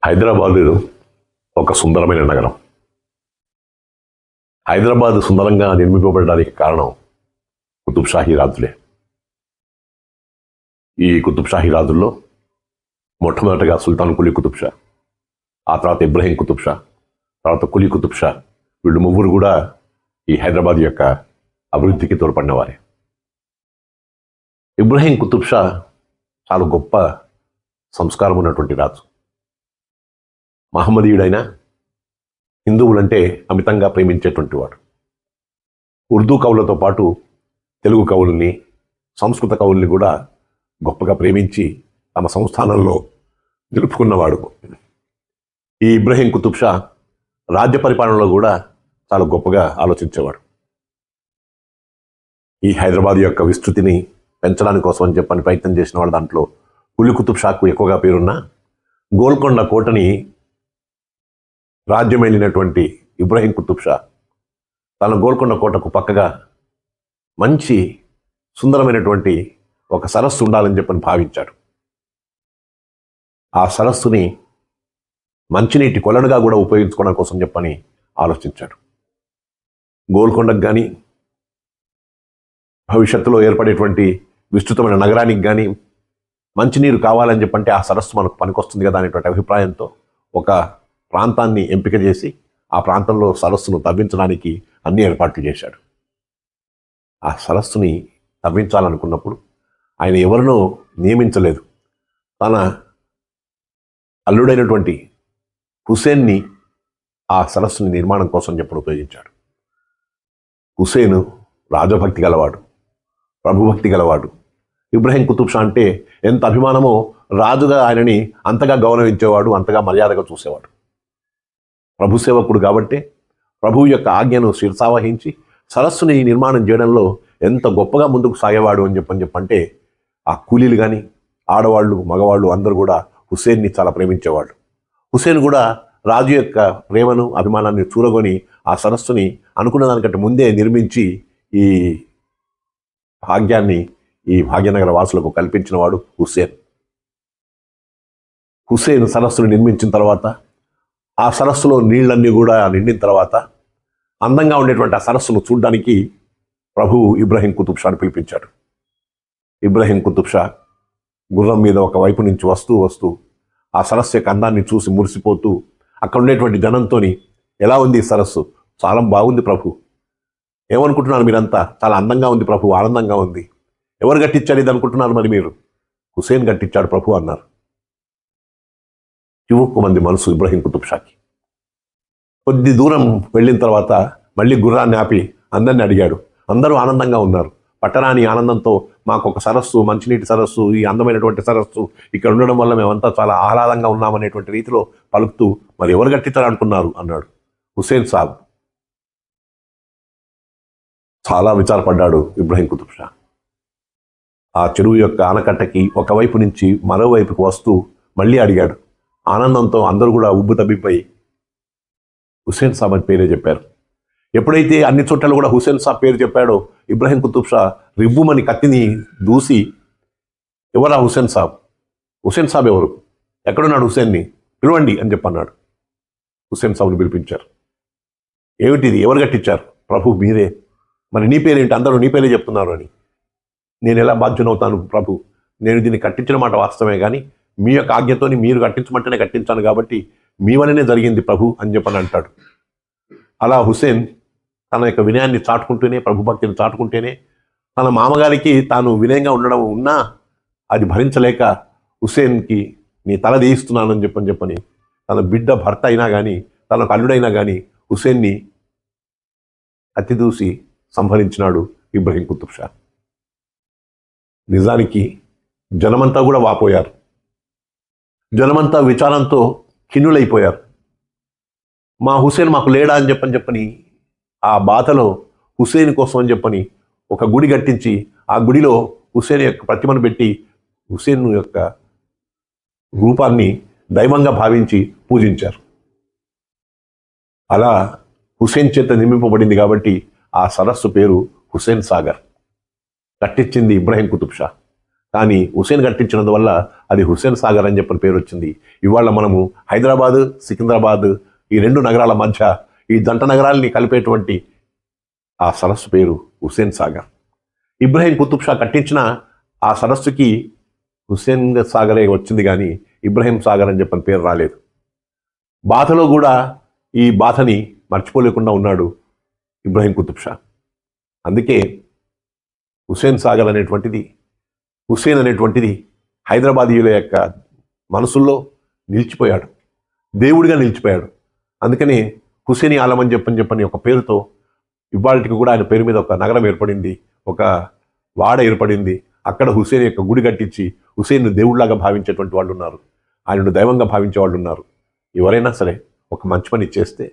హైదరాబాద్ ఒక సుందరమైన నగరం. హైదరాబాద్ సుందరంగా నిర్మింపబడడానికి కారణం కుతుబ్ షాహీ రాజులే. ఈ కుతుబ్ షాహీ రాజుల్లో మొట్టమొదటిగా సుల్తాన్ కులీ కుతుబ్ షా, ఆ తర్వాత ఇబ్రహీం కుతుబ్ షా, తర్వాత కులీ కుతుబ్ షా, వీళ్ళు ముగ్గురు కూడా ఈ హైదరాబాద్ యొక్క అభివృద్ధికి తోడ్పడిన వారే. ఇబ్రహీం కుతుబ్ షా చాలా గొప్ప సంస్కారం ఉన్నటువంటి రాజు. మహమ్మదీయుడైన హిందువులంటే అమితంగా ప్రేమించేటువంటి వాడు. ఉర్దూ కవులతో పాటు తెలుగు కవుల్ని, సంస్కృత కవుల్ని కూడా గొప్పగా ప్రేమించి తమ సంస్థానంలో నిలుపుకున్నవాడు. ఈ ఇబ్రహీం కుతుబ్ షా రాజ్య పరిపాలనలో కూడా చాలా గొప్పగా ఆలోచించేవాడు. ఈ హైదరాబాద్ యొక్క విస్తృతిని పెంచడానికి కోసం అని చెప్పని ప్రయత్నం చేసిన వాడు. దాంట్లో కులీ కుతుబ్ షాకు ఎక్కువగా పేరున్న గోల్కొండ కోటని రాజ్యం వెళ్ళినటువంటి ఇబ్రహీం కుతుబ్ షా తన గోల్కొండ కోటకు పక్కగా మంచి సుందరమైనటువంటి ఒక సరస్సు ఉండాలని చెప్పని భావించాడు. ఆ సరస్సుని మంచినీటి కొలనుగా కూడా ఉపయోగించుకోవడం కోసం చెప్పని ఆలోచించాడు. గోల్కొండకు కానీ భవిష్యత్తులో ఏర్పడేటువంటి విస్తృతమైన నగరానికి కానీ మంచినీరు కావాలని చెప్పంటే ఆ సరస్సు మనకు పనికొస్తుంది కదా అనేటువంటి అభిప్రాయంతో ఒక ప్రాంతాన్ని ఎంపిక చేసి ఆ ప్రాంతంలో సరస్సును తవ్వించడానికి అన్ని ఏర్పాట్లు చేశాడు. ఆ సరస్సుని తవ్వించాలనుకున్నప్పుడు ఆయన ఎవరినో నియమించలేదు. తన అల్లుడైనటువంటి హుసేన్ని ఆ సరస్సుని నిర్మాణం కోసం చెప్పి ఉపయోగించాడు. హుసేను రాజభక్తి గలవాడు, ప్రభుభక్తి గలవాడు. ఇబ్రహీం కుతుబ్ షా అంటే ఎంత అభిమానమో రాజుగా ఆయనని అంతగా గౌరవించేవాడు, అంతగా మర్యాదగా చూసేవాడు. ప్రభు సేవకుడు కాబట్టి ప్రభువు యొక్క ఆజ్ఞను శిరసావహించి సరస్సుని నిర్మాణం చేయడంలో ఎంత గొప్పగా ముందుకు సాగేవాడు అని చెప్పంటే ఆ కూలీలు కానీ ఆడవాళ్ళు, మగవాళ్ళు అందరూ కూడా హుసేన్ని చాలా ప్రేమించేవాళ్ళు. హుసేన్ కూడా రాజు యొక్క ప్రేమను, అభిమానాన్ని చూరగొని ఆ సరస్సుని అనుకున్న దానికంటే ముందే నిర్మించి ఈ భాగ్యాన్ని ఈ భాగ్యనగర వాసులకు కల్పించినవాడు హుసేన్. హుసేన్ సరస్సును నిర్మించిన తర్వాత ఆ సరస్సులో నీళ్ళన్నీ కూడా నిండిన తర్వాత అందంగా ఉండేటువంటి ఆ సరస్సును చూడడానికి ప్రభువు ఇబ్రహీం కుతుబ్ షాను పిలిపించాడు. ఇబ్రహీం కుతుబ్ షా గుర్రం మీద ఒక వైపు నుంచి వస్తూ ఆ సరస్సు యొక్క అందాన్ని చూసి మురిసిపోతూ అక్కడ ఉండేటువంటి జనంతో, ఎలా ఉంది ఈ సరస్సు? చాలా బాగుంది ప్రభు. ఏమనుకుంటున్నారు మీరంతా? చాలా అందంగా ఉంది ప్రభు, ఆనందంగా ఉంది. ఎవరు కట్టించారు ఇది అనుకుంటున్నారు మరి మీరు? హుసేన్ కట్టించాడు ప్రభు అన్నారు. యువకు మంది మనసు ఇబ్రహీం కుతుబ్ షాకి. కొద్ది దూరం వెళ్ళిన తర్వాత మళ్ళీ గుర్రాన్ని ఆపి అందరిని అడిగాడు. అందరూ ఆనందంగా ఉన్నారు. పట్టరాని ఆనందంతో మాకు ఒక సరస్సు, మంచినీటి సరస్సు, ఈ అందమైనటువంటి సరస్సు ఇక్కడ ఉండడం వల్ల మేమంతా చాలా ఆహ్లాదంగా ఉన్నామనేటువంటి రీతిలో పలుకుతూ, మరి ఎవరు కట్టించాలనుకున్నారు అన్నాడు. హుసేన్ సాబ్. చాలా విచారపడ్డాడు ఇబ్రహీం కుతుబ్ షా. ఆ చెరువు యొక్క ఆనకట్టకి ఒకవైపు నుంచి మరోవైపుకు వస్తూ మళ్ళీ అడిగాడు. ఆనందంతో అందరూ కూడా ఉబ్బు తబ్బిపోయి హుసేన్ సాబ్ అని పేరే చెప్పారు. ఎప్పుడైతే అన్ని చోట్ల కూడా హుసేన్ సాబ్ పేరు చెప్పాడో ఇబ్రహీం కుతుబ్ షా రివ్వుమని కత్తిని దూసి, ఎవరా హుసేన్ సాబ్? హుసేన్ సాబ్ ఎవరు? ఎక్కడున్నాడు హుసేన్ని? పిలవండి అని చెప్పన్నాడు. హుసేన్ సాబ్ని పిలిపించారు. ఏమిటిది? ఎవరు కట్టించారు? ప్రభు మీరే. మరి నీ పేరేంటి? అందరూ నీ పేరే చెప్తున్నారు అని. నేను ఎలా బాధ్యునవుతాను ప్రభు? నేను దీన్ని కట్టించిన మాట వాస్తవమే, కానీ మీ యొక్క ఆజ్ఞతోని మీరు కట్టించమంటేనే కట్టించాను కాబట్టి మీ వల్లనే జరిగింది ప్రభు అని చెప్పని అంటాడు. అలా హుసేన్ తన యొక్క వినయాన్ని చాటుకుంటూనే, ప్రభుభక్తిని చాటుకుంటేనే, తన మామగారికి తాను వినయంగా ఉండడం ఉన్నా అది భరించలేక హుసేన్కి నీ తల తీయిస్తున్నానని చెప్పని తన బిడ్డ భర్త అయినా కానీ, తనకు అల్లుడైనా కానీ హుసేన్ని అతిదూసి సంహరించినాడు ఇబ్రహీం కుతుబ్ షా. నిజానికి జనమంతా కూడా వాపోయారు. జనమంతా విచారంతో ఖిన్నులైపోయారు. మా హుసేన్ మాకు లేడా అని చెప్పని ఆ బాధలో హుసేన్ కోసం అని చెప్పని ఒక గుడి కట్టించి ఆ గుడిలో హుసేన్ యొక్క ప్రతిమను పెట్టి హుసేన్ యొక్క రూపాన్ని దైవంగా భావించి పూజించారు. అలా హుసేన్ చేత నిర్మింపబడింది కాబట్టి ఆ సరస్సు పేరు హుసేన్ సాగర్. కట్టించింది ఇబ్రహీం కుతుబ్ షా. కానీ హుస్సేన్ కట్టించినందువల్ల అది హుస్సేన్ సాగర్ అని చెప్పిన పేరు వచ్చింది. ఇవాళ మనము హైదరాబాద్, సికింద్రాబాద్ ఈ రెండు నగరాల మధ్య ఈ జంట నగరాల్ని కలిపేటువంటి ఆ సరస్సు పేరు హుస్సేన్ సాగర్. ఇబ్రహీం కుతుబ్ షా కట్టించిన ఆ సరస్సుకి హుస్సేన్ సాగరే వచ్చింది, కానీ ఇబ్రహీం సాగర్ అని చెప్పిన పేరు రాలేదు. బాధలో కూడా ఈ బాధని మర్చిపోలేకుండా ఉన్నాడు ఇబ్రహీం కుతుబ్ షా. అందుకే హుస్సేన్ సాగర్ అనేటువంటిది, హుస్సేన్ అనేటువంటిది హైదరాబాదీయుల యొక్క మనసుల్లో నిలిచిపోయాడు, దేవుడిగా నిలిచిపోయాడు. అందుకని హుస్సేని ఆలం అని చెప్పని ఒక పేరుతో ఇవాళకి కూడా ఆయన పేరు మీద ఒక నగరం ఏర్పడింది, ఒక వాడ ఏర్పడింది. అక్కడ హుస్సేన్ యొక్క గుడి కట్టించి హుస్సేన్ను దేవుడిలాగా భావించేటువంటి వాళ్ళు ఉన్నారు, ఆయనను దైవంగా భావించే వాళ్ళు ఉన్నారు. ఎవరైనా సరే ఒక మంచి పని చేస్తే,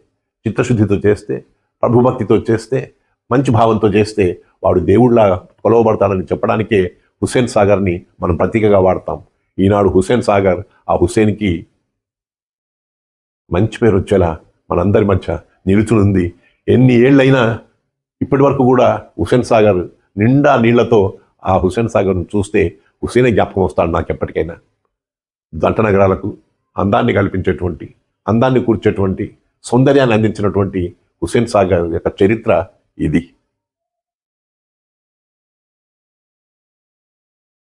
చిత్తశుద్ధితో చేస్తే, ప్రభుభక్తితో చేస్తే, మంచి భావంతో చేస్తే వాడు దేవుడిలా కొలవబడతాడని చెప్పడానికే హుస్సేన్ సాగర్ని మనం ప్రతీకగా వాడతాం. ఈనాడు హుస్సేన్ సాగర్ ఆ హుస్సేన్కి మంచి పేరు వచ్చేలా మనందరి మధ్య నిలుచునుంది. ఎన్ని ఏళ్ళైనా ఇప్పటి వరకు కూడా హుస్సేన్ సాగర్ నిండా నీళ్లతో ఆ హుస్సేన్ సాగర్ను చూస్తే హుస్సేనే జ్ఞాపకం వస్తాడు నాకు ఎప్పటికైనా. జంట నగరాలకు అందాన్ని కల్పించేటువంటి, అందాన్ని కూర్చేటువంటి, సౌందర్యాన్ని అందించినటువంటి హుస్సేన్ సాగర్ యొక్క చరిత్ర ఇది.